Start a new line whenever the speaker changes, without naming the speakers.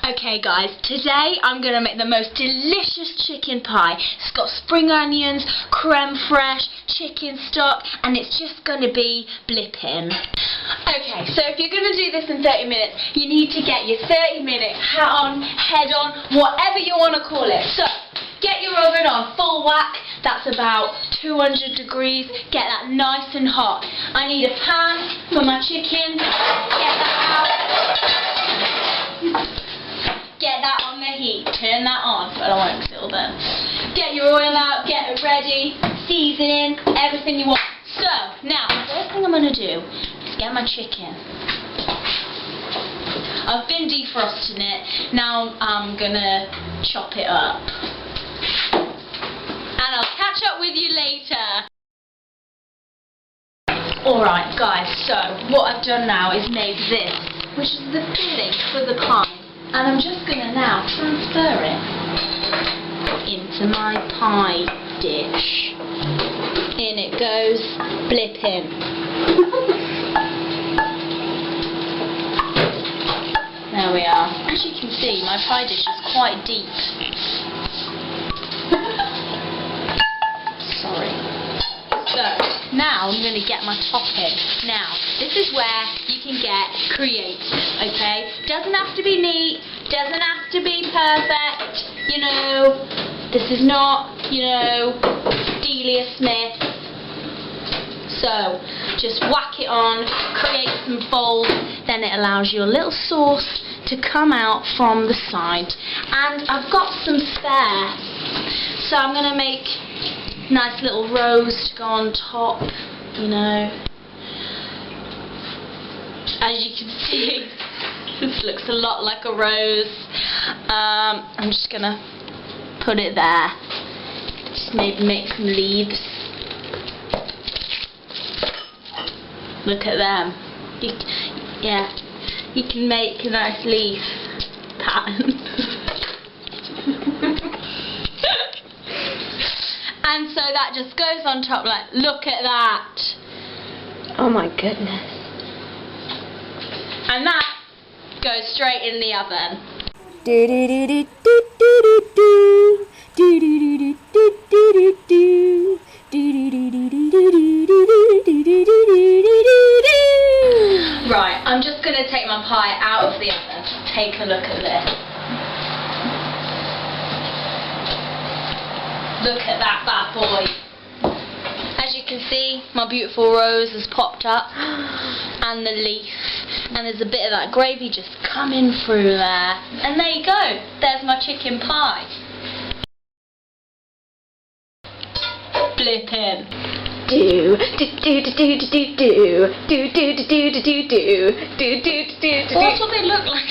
Okay guys, today I'm going to make the most delicious chicken pie. It's got spring onions, creme fraiche, chicken stock, and it's just going to be blipping. Okay, so if you're going to do this in 30 minutes, you need to get your 30-minute hat on, head on, whatever you want to call it. So, get your oven on full whack, that's about 200 degrees, get that nice and hot. I need a pan for my chicken, get that out. Get that on the heat, turn that on, but I won't still then. Get your oil out, get it ready, seasoning, everything you want. So, now, the first thing I'm going to do is get my chicken. I've been defrosting it, now I'm going to chop it up. And I'll catch up with you later. Alright guys, so what I've done now is made this, which is the filling for the pie. And I'm just going to now transfer it into my pie dish. In it goes, blipping. There we are. As you can see, my pie dish is quite deep. Sorry. So, now I'm going to get my topping. Now, this is where you can get creative, okay? Doesn't have to be neat, doesn't have to be perfect, you know. This is not, you know, Delia Smith. So, just whack it on, create some folds, then it allows your little sauce to come out from the side. And I've got some spare, so I'm going to make nice little rows to go on top, you know. As you can see, this looks a lot like a rose. I'm just gonna put it there. Just maybe make some leaves. Look at them. You can make a nice leaf pattern. And so that just goes on top, like, look at that.
Oh my goodness.
And that goes straight in the oven. Right, I'm just going to take my pie out of the oven. Take a look at this. Look at that bad boy. As you can see, my beautiful rose has popped up, and the leaf, and there's a bit of that gravy just coming through there. And there you go, there's my chicken pie. Blipping. What do they look like?